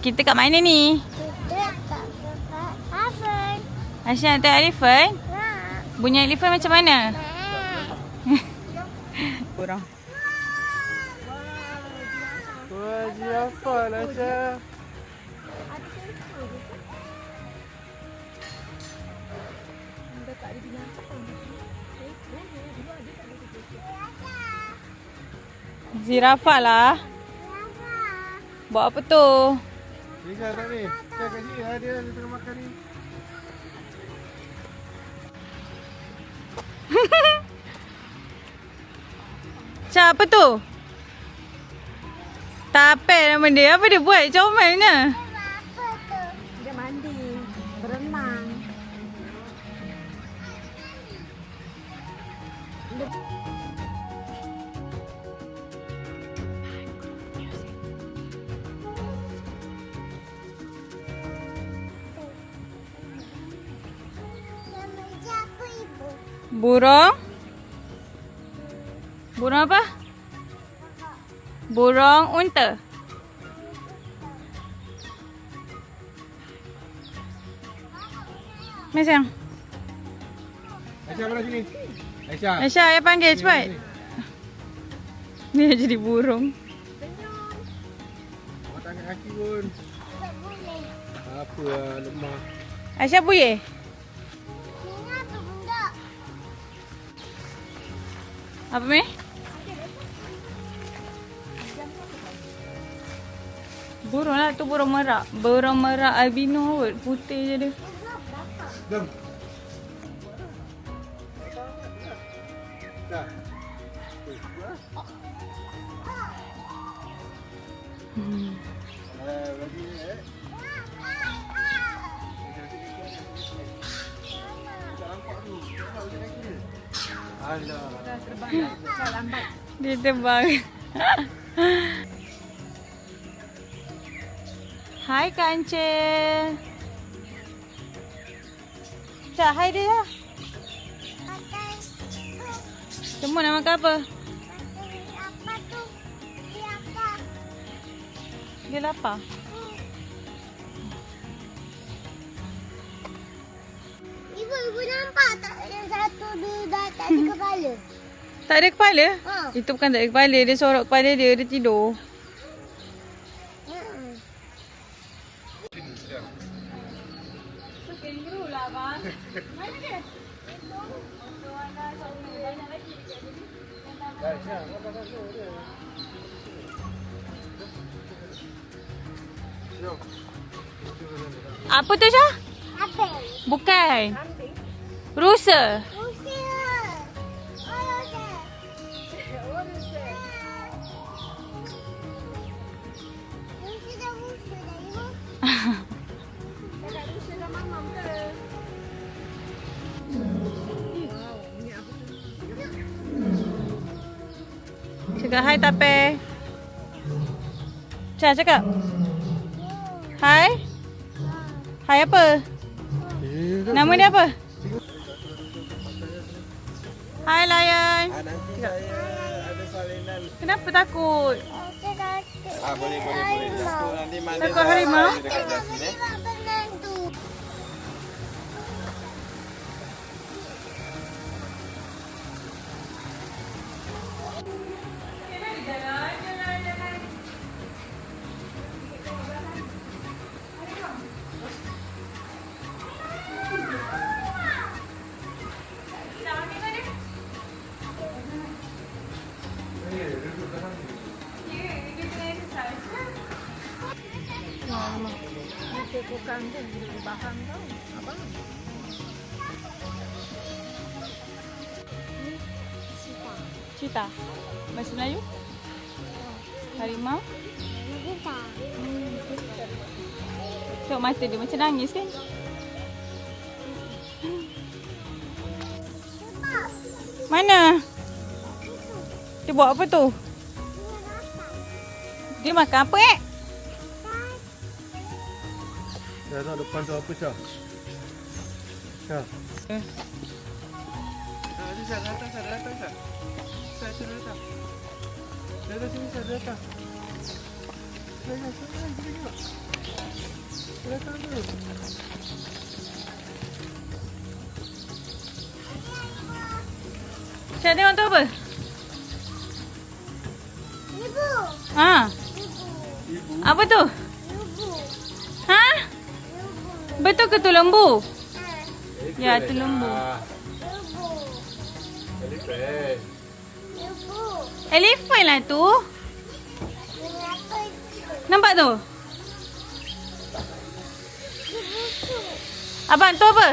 kita kat mana ni? Kita kat tempat elephant. Aisyah nak tengok elephant? Nak. Bunyi elephant macam mana? Nak. Kurang. Wah, zirafah lah Aisyah. Zirafah lah. Buat apa tu? Aisyah tak ni? Aisyah kat sini lah dia tengah makan ni. Cak, apa tu? Tapel nama dia. Apa dia buat? Comel ni. Apa tu? Dia mandi, berenang. Nama siapa ibu? Burung. Burung apa? Burung unta. Mari sayang. Aisyah mana sini? Aisyah. Aisyah, ayah panggil Sini, cepat. sini. Dia jadi burung. Awak tak angkat kaki pun. Tak boleh. Apa lah, lemah. Aisyah buyeh. Ini apa benda? Apa ni? Burung lah tu, burung merak. Burung merak albino kot. Putih je dia. Jom. Dah. Bagi ni Alah. Dia terbang. Hai kancil. Cak, hai dia lah. Pakai tu. Semua nak makan apa? Pakai apa tu? Siapa? Dia lapar. Ibu nampak tak yang satu dia tak ada kepala? Tak ada kepala? Ha. Itu bukan tak ada kepala. Dia sorok kepala dia. Dia tidur. Kangaroo lah bang. Mana dia? Dah, Aisyah. Makan satu dia. Jom. Apa tu Syah? Apa? Bukan. Rusa. Rusia. Oh, Rusia. Rusia dah ibu. Kakak Rusha dah mamam ke? Cakap hai Tape. Syah cakap. Hai. Hai apa? Nama dia apa? Hai Lion. Nanti saya ada salinan. Kenapa takut? Saya takut. Boleh. Harimau. Nanti mana Takut harimau? dekat Jasmine eh. Tak benar tu. Ekor kangkung dia bahan tau. Abang. Cita. Bahasa Melayu? Harimau? Kita. Tengok mata dia macam nangis kan? Mana? Dia buat apa tu? Dia makan apa Dah tahu depan tu apa Syah? Syah. Syah datang Syah. Syah datang. Datang sini Syah datang. Syah tengok tu apa? Ibu. Ha? Ibu. Apa tu? Ibu. Ha? Ibu. Betul ke tu lembu? Ah, Ya, tu lembu. Ibu. Elephant. Ibu. Elephant lah tu. Kenapa itu? Nampak tu? Ibu tu. Abang tu apa?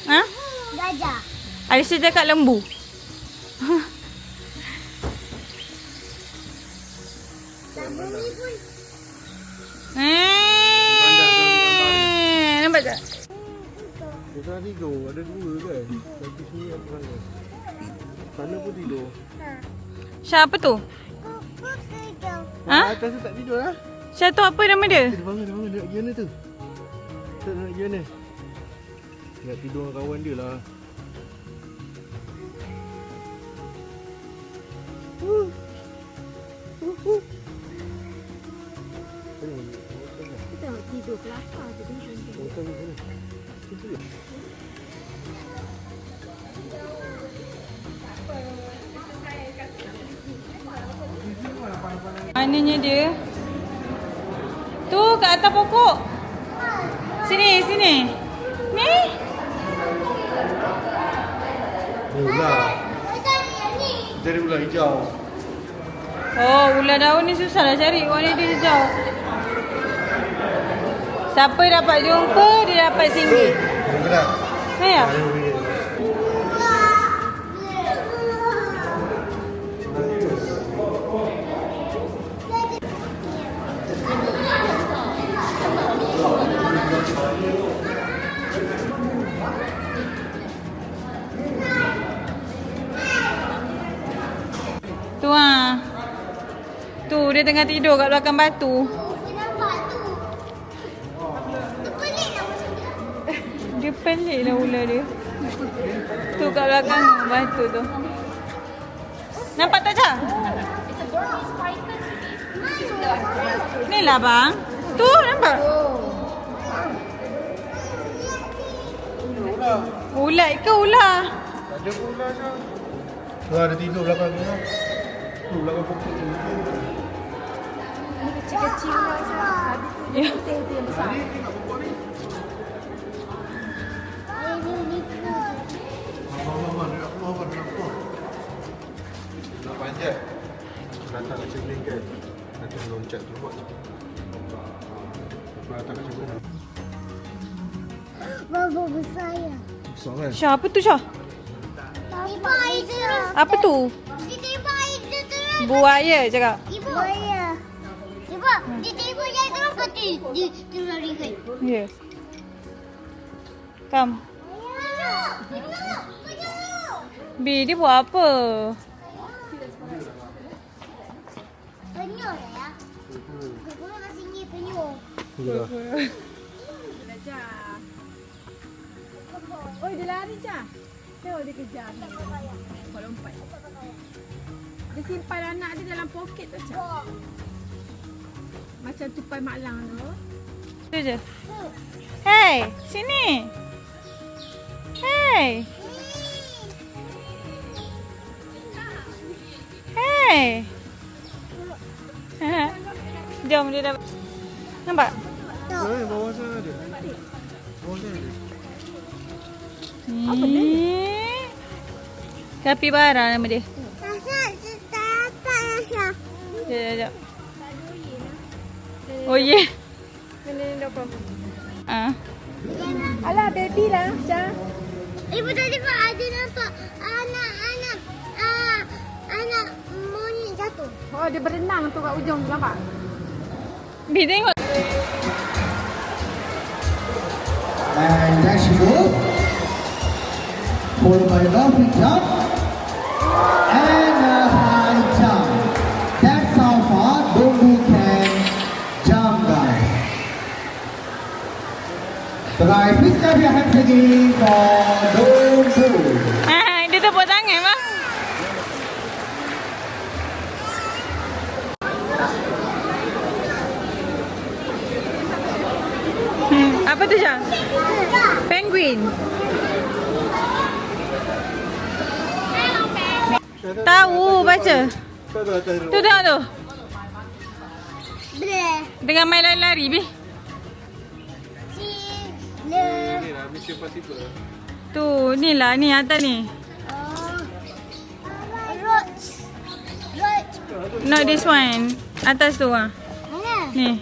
Ha? Gajah. Aisyah cakap lembu. Tak bunyi pun. Nampak tak? Kita tidur. Ada dua kan? Satu sini apa sana? Sana pun tidur. Syah apa tu? Kuku tidur. Ha? Atas tu tak tidur lah. Syah tu apa nama dia? Dia bangun. Dia nak gimana tu? Tak nak gimana? Nak tidur dengan kawan dia lah. Kita nak tidur kelakar je dia. Mananya dia? Tu kat atas pokok. Sini. Ni? Ular. Macam ni. Jadi ular hijau. Oh, ular daun ni susah lah cari. Warna dia hijau. Siapa dapat jumpa, dia dapat RM1. Gerak. Saya? Tu ah. Tu dia tengah tidur kat belakang batu. Nampak tu. Tu pelik lah macam ni. Dia pelik lah ular dia. Tu kat belakang batu tu. Nampak tak Cah? Ni lah bang. Tu nampak? Ular. Ular ke ular? Tak ada pun ular je. Tu ada tidur belakang ni. Tu belakang pokok tu. Ni kecil-kecil lah Syah. Habis tu dia Ya. putih tu yang besar. Tengok pokok ni. Abang, nak keluar. Nak panjat. Datang macam ni kan. Nanti loncat tu buat. Datang macam ni. Baba besar ya. Besar kan? Syah, apa tu Syah? Ibu air terus. Apa tu? Dia tiba air terus. Buaya cakap. Ibu. Buaya. Ibu, dia tiba air terus ke dia terus lari kan? Ya. Come. Bi, dia buat apa? Penyur ya. Guru kat sini penyur. Ular. Belajar. Oh, dia lari Syah. Tengok dia kejar. Kau lompat. Dia simpan anak dia dalam poket tu Syah. Macam tupai mak lang tu. Tu je. Hey, sini. Hey. Hey. Jom dia dah. Nampak? Bawah sana ada. Bawah sana ada. Apa ni? Kapibara nama dia. Asal tak Asal. Sekejap. Oh ye. Yeah. Ni dah apa? Ah. Alah, baby lah Syah. Ibu tadi kau ada nampak anak monyet jatuh. Oh, dia berenang tu kat ujung tu nampak? Bi tengok. And dash move, followed by a lovely jump and a high jump. That's how far Dongu can jump, guys. So guys, please clap your hands again for Dongu. Dia tepuk tangan bang. tu Syah? Penguin. Tahu baca. Tu tengok tu. Bleh. Dengan main lari-lari bi. Le. Tu ni lah ni atas ni. Roach. Roach. Not this one. Atas tu ah. Mana? Ni.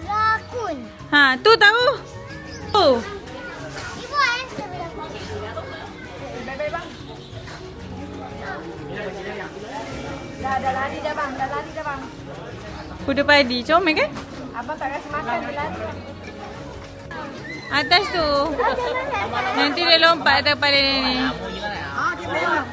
Rakun. Ha, tu tahu. Tu. Ibu kan? Dah lari dah bang, dah lari dah bang. Kuda padi. Comel kan? Abang tak kasi makan, dia lari. Atas tu. Nanti dia lompat daripada ni. Ah, dia memang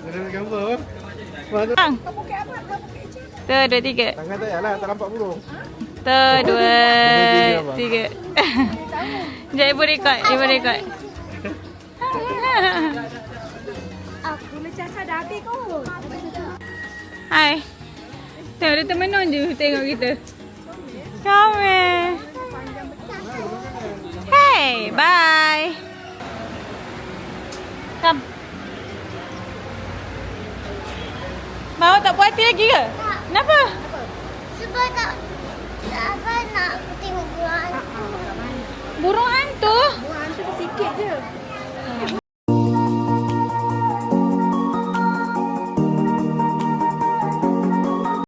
Ada gambar apa? Mana? Bang. Tu, dua, tiga. Tangan tak payahlah, tak nampak burung. Tu, dua, tiga. Sekejap, ibu rekod. Ibu rekod. Bila cakap dah habis kot. Hai. Tengok dia termenung je tengok kita. Comel. Hey, bye. Come. Mau tak puas hati lagi ke? Kenapa? Sebab tak apa nak tengok bulan. Burung hantu? Buang tu sikit je.